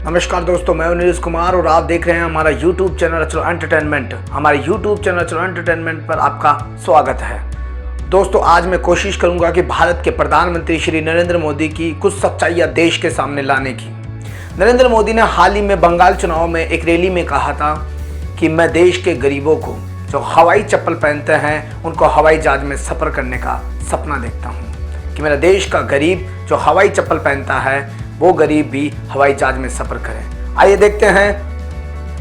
नमस्कार दोस्तों, मैं हूं नीरज कुमार और आप देख रहे हैं हमारा YouTube चैनल चलो एंटरटेनमेंट। हमारे YouTube चैनल चलो एंटरटेनमेंट पर आपका स्वागत है। दोस्तों, आज मैं कोशिश करूंगा कि भारत के प्रधानमंत्री श्री नरेंद्र मोदी की कुछ सच्चाइयां देश के सामने लाने की। नरेंद्र मोदी ने हाल ही में बंगाल चुनाव में एक रैली में कहा था कि मैं देश के गरीबों को जो हवाई चप्पल पहनते हैं उनको हवाई जहाज में सफ़र करने का सपना देखता हूँ कि मेरा देश का गरीब जो हवाई चप्पल पहनता है वो गरीब भी हवाई जहाज में सफर करें। आइए देखते हैं।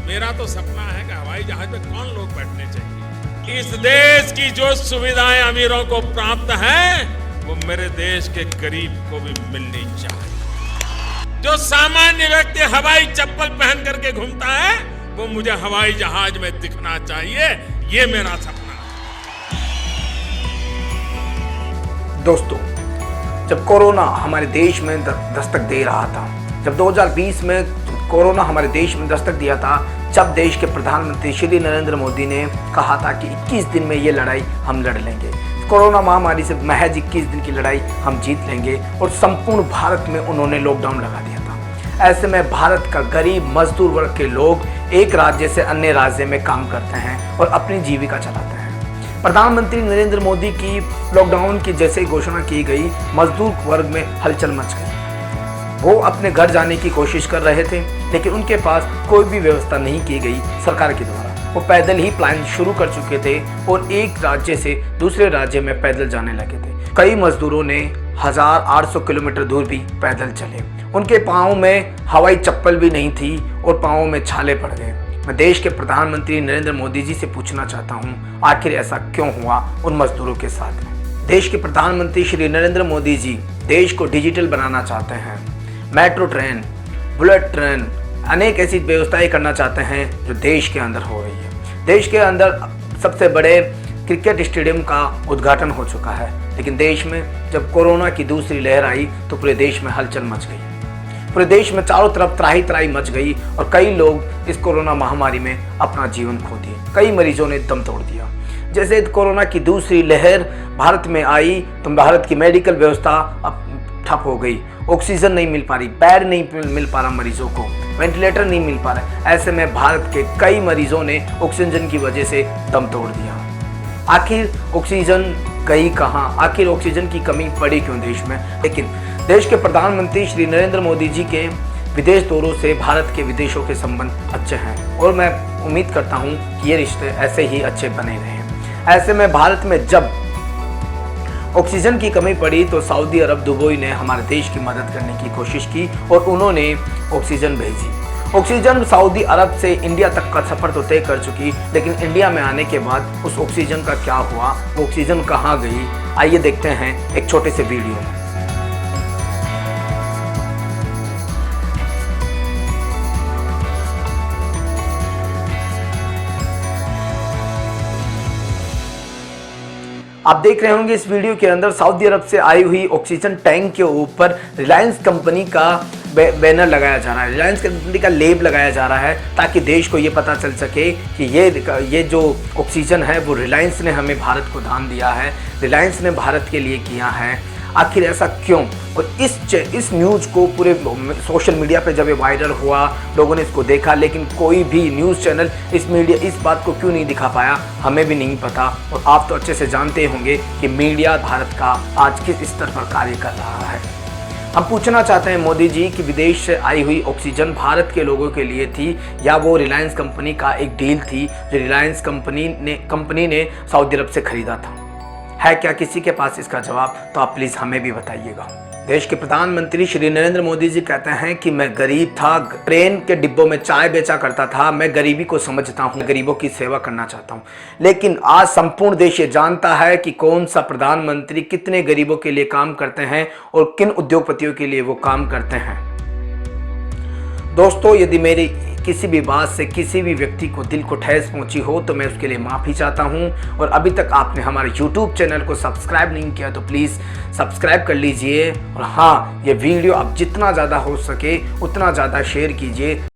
मेरा तो सपना है कि हवाई जहाज में कौन लोग बैठने चाहिए। इस देश की जो सुविधाएं अमीरों को प्राप्त हैं वो मेरे देश के गरीब को भी मिलनी चाहिए। जो सामान्य व्यक्ति हवाई चप्पल पहन करके घूमता है वो मुझे हवाई जहाज में दिखना चाहिए। ये मेरा सपना है। दोस्तों, जब कोरोना हमारे देश में दस्तक दे रहा था, जब 2020 में कोरोना हमारे देश में दस्तक दिया था, जब देश के प्रधानमंत्री श्री नरेंद्र मोदी ने कहा था कि 21 दिन में ये लड़ाई हम लड़ लेंगे, कोरोना महामारी से महज 21 दिन की लड़ाई हम जीत लेंगे, और संपूर्ण भारत में उन्होंने लॉकडाउन लगा दिया था। ऐसे में भारत का गरीब मजदूर वर्ग के लोग एक राज्य से अन्य राज्य में काम करते हैं और अपनी जीविका चलाते हैं। प्रधानमंत्री नरेंद्र मोदी की लॉकडाउन की जैसे घोषणा की गई, मजदूर वर्ग में हलचल मच गई। वो अपने घर जाने की कोशिश कर रहे थे, लेकिन उनके पास कोई भी व्यवस्था नहीं की गई सरकार के द्वारा। वो पैदल ही प्लान शुरू कर चुके थे और एक राज्य से दूसरे राज्य में पैदल जाने लगे थे। कई मजदूरों ने 1800 किलोमीटर दूर भी पैदल चले। उनके पाँव में हवाई चप्पल भी नहीं थी और पाँव में छाले पड़ गए। मैं देश के प्रधानमंत्री नरेंद्र मोदी जी से पूछना चाहता हूं, आखिर ऐसा क्यों हुआ उन मजदूरों के साथ में। देश के प्रधानमंत्री श्री नरेंद्र मोदी जी देश को डिजिटल बनाना चाहते हैं। मेट्रो ट्रेन, बुलेट ट्रेन, अनेक ऐसी व्यवस्थाएं करना चाहते हैं जो देश के अंदर हो रही है। देश के अंदर सबसे बड़े क्रिकेट स्टेडियम का उद्घाटन हो चुका है, लेकिन देश में जब कोरोना की दूसरी लहर आई तो पूरे देश में हलचल मच गई। पूरे देश में चारों तरफ त्राही त्राही मच गई और कई लोग इस कोरोना महामारी में अपना जीवन खो दिए। कई मरीजों ने दम तोड़ दिया। जैसे कोरोना की दूसरी लहर भारत में आई तो भारत की मेडिकल व्यवस्था अब ठप हो गई। ऑक्सीजन नहीं मिल पा रही, बेड नहीं मिल पा रहा मरीजों को, वेंटिलेटर नहीं मिल पा रहा। ऐसे में भारत के कई मरीजों ने ऑक्सीजन की वजह से दम तोड़ दिया। आखिर ऑक्सीजन गई कहाँ? आखिर ऑक्सीजन की कमी पड़ी क्यों देश में? लेकिन देश के प्रधानमंत्री श्री नरेंद्र मोदी जी के विदेश दौरों से भारत के विदेशों के संबंध अच्छे हैं और मैं उम्मीद करता हूं कि ये रिश्ते ऐसे ही अच्छे बने रहें। ऐसे में भारत में जब ऑक्सीजन की कमी पड़ी तो सऊदी अरब, दुबई ने हमारे देश की मदद करने की कोशिश की और उन्होंने ऑक्सीजन भेजी। ऑक्सीजन सऊदी अरब से इंडिया तक का सफ़र तो तय कर चुकी, लेकिन इंडिया में आने के बाद उस ऑक्सीजन का क्या हुआ, वो ऑक्सीजन कहाँ गई? आइए देखते हैं एक छोटे से वीडियो में। आप देख रहे होंगे इस वीडियो के अंदर सऊदी अरब से आई हुई ऑक्सीजन टैंक के ऊपर रिलायंस कंपनी का बैनर लगाया जा रहा है, रिलायंस कंपनी का लेब लगाया जा रहा है, ताकि देश को ये पता चल सके कि ये जो ऑक्सीजन है वो रिलायंस ने हमें भारत को दान दिया है, रिलायंस ने भारत के लिए किया है। आखिर ऐसा क्यों? और इस न्यूज़ को पूरे सोशल मीडिया पे जब ये वायरल हुआ, लोगों ने इसको देखा, लेकिन कोई भी न्यूज़ चैनल इस बात को क्यों नहीं दिखा पाया, हमें भी नहीं पता। और आप तो अच्छे से जानते होंगे कि मीडिया भारत का आज किस स्तर पर कार्य कर रहा है। हम पूछना चाहते हैं मोदी जी कि विदेश से आई हुई ऑक्सीजन भारत के लोगों के लिए थी या वो रिलायंस कंपनी का एक डील थी जो रिलायंस कंपनी ने सऊदी अरब से खरीदा था? है क्या किसी के पास इसका जवाब? तो आप प्लीज़ हमें भी बताइएगा। देश के प्रधानमंत्री श्री नरेंद्र मोदी जी कहते हैं कि मैं गरीब था, ट्रेन के डिब्बों में चाय बेचा करता था, मैं गरीबी को समझता हूँ, गरीबों की सेवा करना चाहता हूँ। लेकिन आज संपूर्ण देश ये जानता है कि कौन सा प्रधानमंत्री कितने गरीबों के लिए काम करते हैं और किन उद्योगपतियों के लिए वो काम करते हैं। दोस्तों, यदि मेरी किसी भी बात से किसी भी व्यक्ति को दिल को ठेस पहुंची हो तो मैं उसके लिए माफ़ी चाहता हूं। और अभी तक आपने हमारे YouTube चैनल को सब्सक्राइब नहीं किया तो प्लीज़ सब्सक्राइब कर लीजिए। और हाँ, ये वीडियो आप जितना ज़्यादा हो सके उतना ज़्यादा शेयर कीजिए।